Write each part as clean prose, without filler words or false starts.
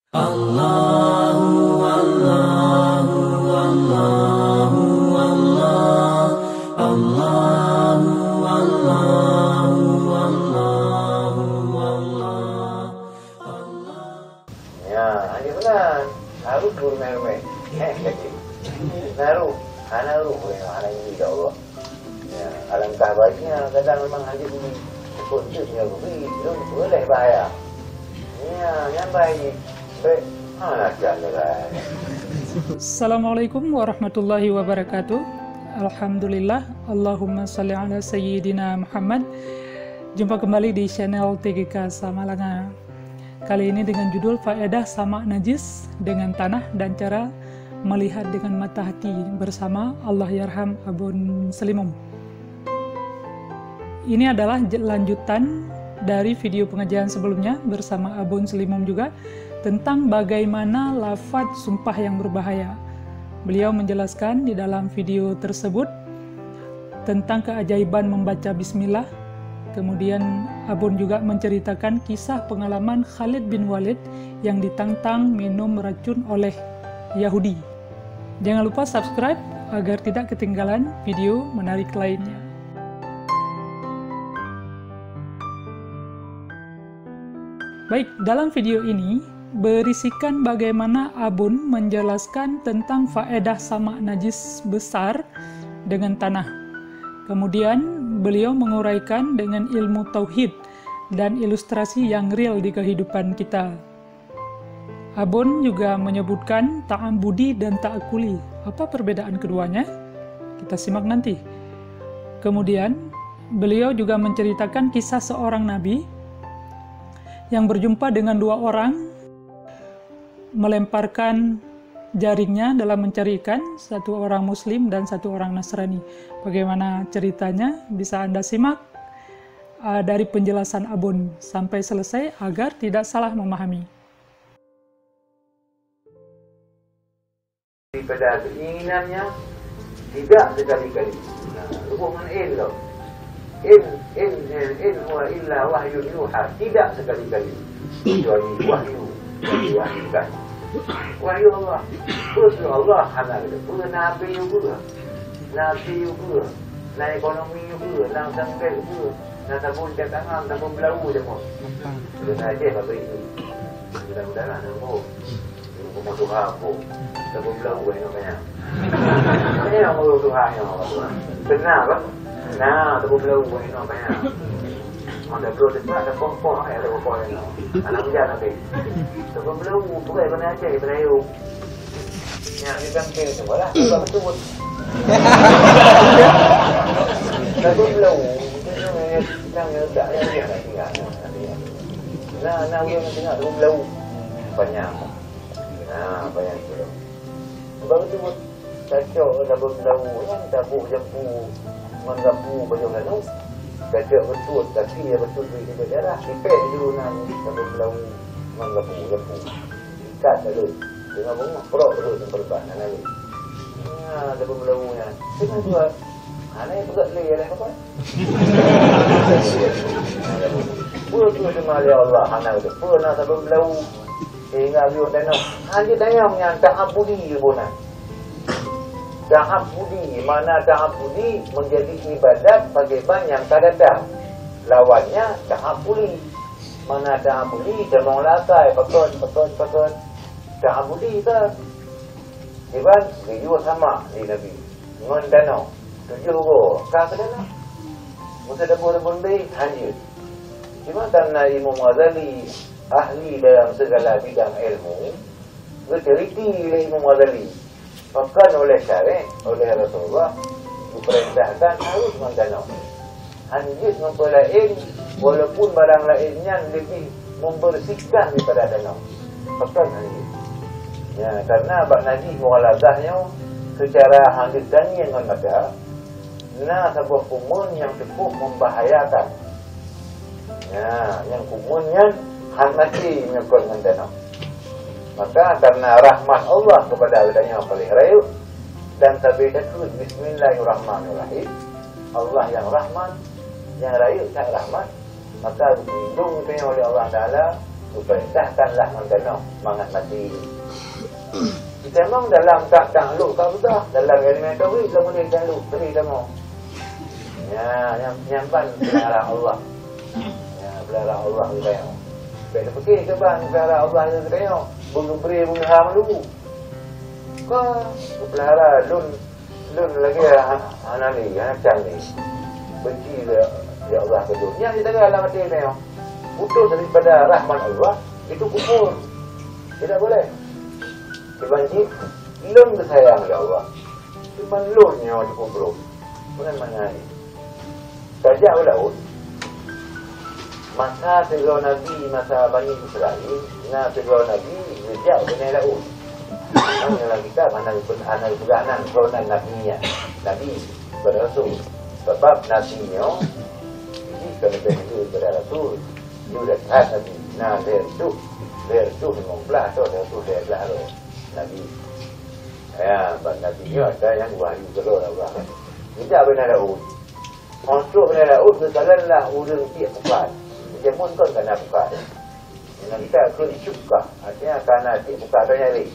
Allahu Allahu Allahu Allah Allahu Allahu Allahu Allah. Ya, ini benar. Harus bermain-main. Naruh, naruh anak ini ya Allah. Ya, alangkah baiknya kadang memang hanya ini kunjungnya beri, boleh bahaya. Ya, yang baik. Baik, jalan. Assalamualaikum warahmatullahi wabarakatuh. Alhamdulillah, Allahumma salli ala Sayyidina Muhammad. Jumpa kembali di channel TGK Samalanga. Kali ini dengan judul Faedah Sama Najis dengan Tanah dan Cara Melihat dengan Mata Hati bersama Allahyarham Abun Selimum. Ini adalah lanjutan dari video pengajian sebelumnya bersama Abun Selimum juga tentang bagaimana lafadz sumpah yang berbahaya. Beliau menjelaskan di dalam video tersebut tentang keajaiban membaca bismillah. Kemudian Abun juga menceritakan kisah pengalaman Khalid bin Walid yang ditantang minum racun oleh Yahudi. Jangan lupa subscribe agar tidak ketinggalan video menarik lainnya. Baik, dalam video ini berisikan bagaimana Abun menjelaskan tentang faedah sama najis besar dengan tanah. Kemudian beliau menguraikan dengan ilmu tauhid dan ilustrasi yang real di kehidupan kita. Abun juga menyebutkan ta'ambudi dan ta'akuli. Apa perbedaan keduanya? Kita simak nanti. Kemudian beliau juga menceritakan kisah seorang nabi yang berjumpa dengan dua orang melemparkan jaringnya dalam mencari ikan, satu orang muslim dan satu orang Nasrani. Bagaimana ceritanya bisa Anda simak dari penjelasan Abun sampai selesai agar tidak salah memahami. Pada keinginannya tidak sekali-kali. Hubungan tau. In huwa illa wahyun yuha, tidak sekali-kali kecuali wahyu yang diwahyukan. Wahyu Allah, Rasul Allah halal, Nabi juga, na ekonomi juga, na sangkel juga, na tabun kat tangan, tabun belau semua. Sudah saja apa itu? Mudah-mudahan aku, aku Tuhan aku, tabun belau ini namanya. Ini yang mau Tuhan yang Allah. Benar kan? Nah, tabun belau ini namanya. Ada bro itu ada kompor, ada kompor ini. Anak muda nanti. Sebelum belum, bukan mana aja, Ibrahim. Yang di samping semua lah, sebab betul. Sebelum belum, kita tak ada yang tinggal. Nah, yang tinggal sebelum belum banyak. Nah, banyak belum. Sebab betul. Kacau sebelum belum, kan tabuk jampu, menggapu baju lalu. Kacau betul, tapi dia betul di daerah. Dipek dulu nanti sebelum belum. Menggapu-gapu ikat dulu dengan bunga perok dulu yang berbahan lalu ada pembelaunya dengan dua anak yang pegat lagi ada apa pun tu sama Allah anak itu pernah sebelum belau hingga biar tanah hanya tanya yang ta'abudi bukan ta'abudi mana ta'abudi menjadi ibadat bagi banyak kadang lawannya ta'abudi. Mana ta'abudi, jamang lakai, pakon. Ta'abudi ke? Iban, video sama di Nabi. Ngon danau. Tujuh go. Kah ke danau? Masa dapur-dapur baik, hancur. Cuma karena Imam Ghazali ahli dalam segala bidang ilmu, berteliti oleh Imam Ghazali. Bahkan oleh syarih, oleh Rasulullah, diperintahkan harus mendanau. Anjis mempelain walaupun barang lainnya lebih membersihkan daripada danau. Bahkan anjis. Ya, karena abang najis mughalazahnya secara hadisani yang ada, nah sebuah kumun yang cukup membahayakan. Ya, yang kumunnya mati menyebut dengan danau. Maka karena rahmat Allah kepada adanya paling rayu dan tabiatul bismillahirrahmanirrahim. Allah yang rahman, yang rayu tak rahmat, maka dilindungi oleh Allah Ta'ala Perintahkanlah mengkena semangat mati. Kita memang dalam tak lu kau dah dalam elemen tauhid lah boleh dah lu beri kamu. Ya, yang nyampan pelihara Allah. Ya, pelihara Allah kita yang. Bila fikir ke bang pelihara Allah kita yang beri ham dulu. Kau pelihara lun lagi anali macam ni. Benci ya Allah ke dunia kita dalam hati kita yang. Putus daripada rahmat Allah itu kufur. Tidak boleh. Dibanci lun bersayang ya Allah. Cuma lunnya dikubur. Bukan mana ni. Sajak Daud masa Fir'aun Nabi, masa Bani Israel, Fir'aun Nabi rejak Bani Daud. Yang kita anak peranan Fir'aun Nabi pada Rasul. Sebab Nabi-nya ini kena berhenti kepada Rasul. Dia dah tahan Nabi. Dia itu memang belah tu, dia tu dia belah tu. Nabi. Ya, Nabi-nya ada yang wahyu keluar Allah. Rejak Bani Daud. Masuk Bani Daud berjalanlah urang tiap bukan. Dia pun kan kena bukan. Yang kita akan syukah. Artinya kerana tiap bukan tu nyari.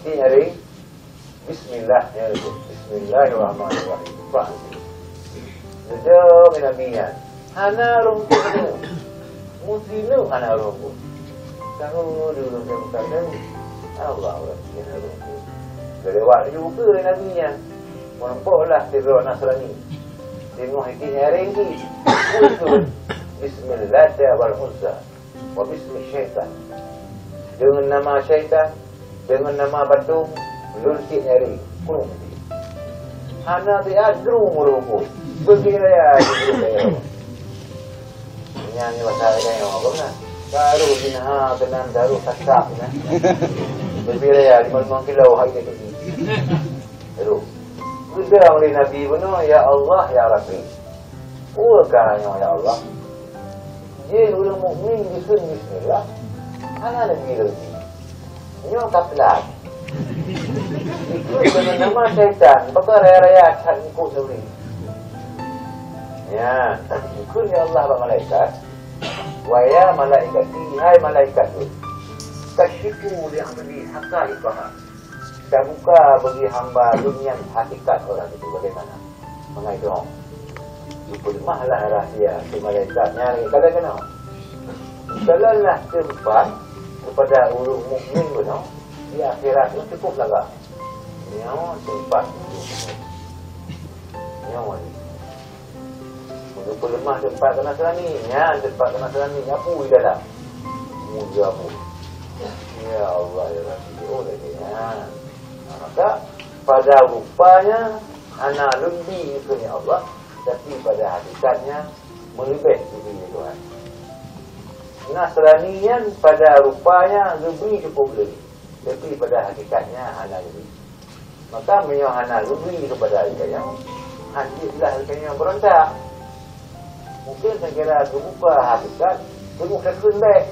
Dia nyari. Bismillah. Bismillahirrahmanirrahim. Faham. Sejauh Nabi-nya. Hana rumput tu. Muslimu hana rumput. Tahu dulu dia bukan tu. Allah hana rumput. Kelewat juga Nabi-nya. Menampaklah Fir'aun Nasrani. Tengok iki nyaring ni. Bismillah wal uzza wa bismi syaitan. Dengan nama syaitan, dengan nama batu, lurki nyari kurung. Hana bi adru murubu. Begini ya gitu. Nyanyi bahasa ini apa kan? Baru binah dengan daru kasak kan. Berbeda ya 5 kilo hari itu. Terus sudah oleh Nabi benar, ya Allah, ya Rabbi. Urkannya, ya Allah. Dia orang mukmin bismillah. Hana lagi lagi. Nyo kaplat. Ikut dengan nama syaitan. Bakal raya-raya akan ikut sendiri. Ya, ikut ya Allah wa malaikat. Wa ya malaikati, hai malaikat tu. Kasyifu li'amri haqaiqaha. Kita buka bagi hamba dunia hakikat orang itu bagaimana mengaitkan. Dipulmahlah rahsia si malaikat nyari kadang-kadang. Jalanlah tempat kepada orang mukmin benar di akhirat itu cukup lah. Nyawa tempat. Nyawa ni. Dipulmah tempat kena serani, tempat kena serani apa di dalam. Mulia apa? Ya Allah ya Rabbi. Oh dah. Maka pada rupanya anak lebih itu ya Allah, tapi pada hakikatnya melebihi diri Tuhan. Nasranian pada rupanya lebih cukup lebih, tapi pada hakikatnya anak lebih. Maka menyuruh anak lebih kepada ayah, hadislah yang berontak. Mungkin saya kira terbuka hakikat, terbuka baik.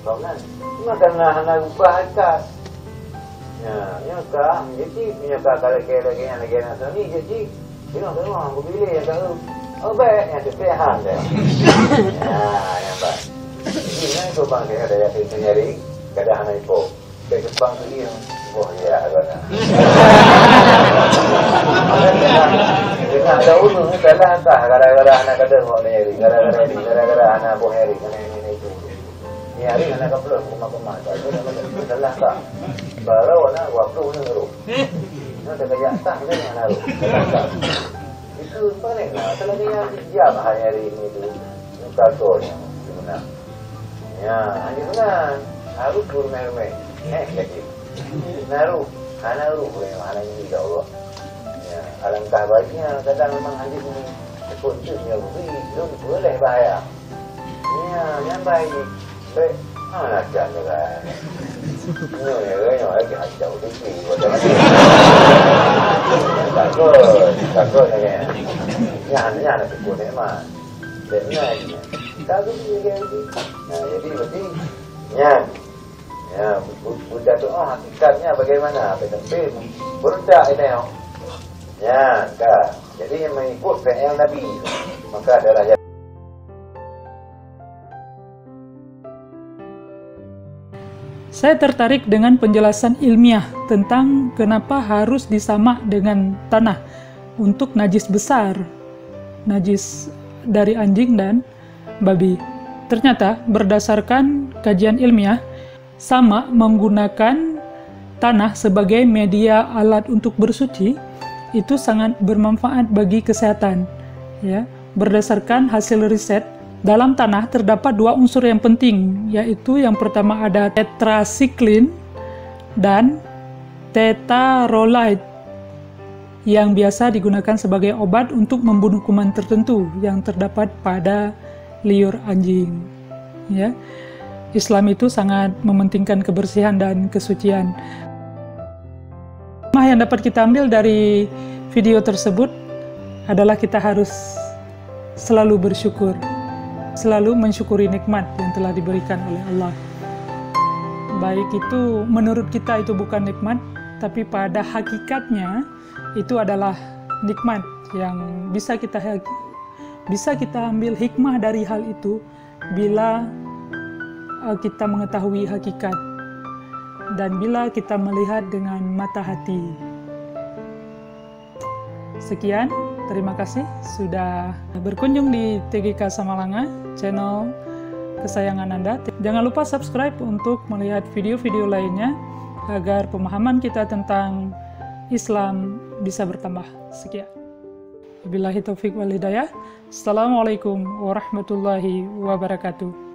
Kau kan? Cuma karena anak lupa hakikat. Ya, nyaka, jadi nyaka kalau lagi anak ni jadi, kita semua pilih yang tahu. Oh baik, yang tersehat dah. Ya, yang baik. Jadi ni tu bang saya ada yang nyari, kadang anak itu, kayak bang tu dia, oh ya agaknya. Dengan dahulu ni kalah tak, gara-gara anak kadang mau nyari, gara-gara anak boh nyari, ini itu. Ni hari anak kapal rumah-rumah, tu salah tak. Baru nak waktu ni baru. Nak kerja tak ni baru. Itu paling lah. Kalau dia jam hari ini tu, kantornya di mana? Ya, di mana? Harus bermain-main. Lagi. Naru, naru mana ini dah Allah. Ya, alangkah baiknya kadang memang hadis ni sekuntunya belum boleh bahaya. Ya, yang baik. Baik. Nak jaga kan. Nyo lagi jauh tinggi. Takut lagi. Yang nak ikut ni mah. Sebenarnya. Takut juga itu. Jadi berarti ya budak tu hakikatnya bagaimana? Betul budak ini ya kan. Jadi mengikut fi'il Nabi maka adalah Saya tertarik dengan penjelasan ilmiah tentang kenapa harus disamak dengan tanah untuk najis besar, najis dari anjing dan babi. Ternyata berdasarkan kajian ilmiah, samak menggunakan tanah sebagai media alat untuk bersuci itu sangat bermanfaat bagi kesehatan. Ya, berdasarkan hasil riset, dalam tanah terdapat dua unsur yang penting, yaitu yang pertama ada tetrasiklin dan tetarolide yang biasa digunakan sebagai obat untuk membunuh kuman tertentu yang terdapat pada liur anjing. Ya, Islam itu sangat mementingkan kebersihan dan kesucian. Yang dapat kita ambil dari video tersebut adalah kita harus selalu bersyukur, selalu mensyukuri nikmat yang telah diberikan oleh Allah. Baik itu menurut kita itu bukan nikmat, tapi pada hakikatnya itu adalah nikmat yang bisa kita ambil hikmah dari hal itu bila kita mengetahui hakikat dan bila kita melihat dengan mata hati. Sekian, terima kasih sudah berkunjung di TGK Samalanga, channel kesayangan Anda. Jangan lupa subscribe untuk melihat video-video lainnya agar pemahaman kita tentang Islam bisa bertambah. Sekian. Wabillahi taufiq wal hidayah. Assalamualaikum warahmatullahi wabarakatuh.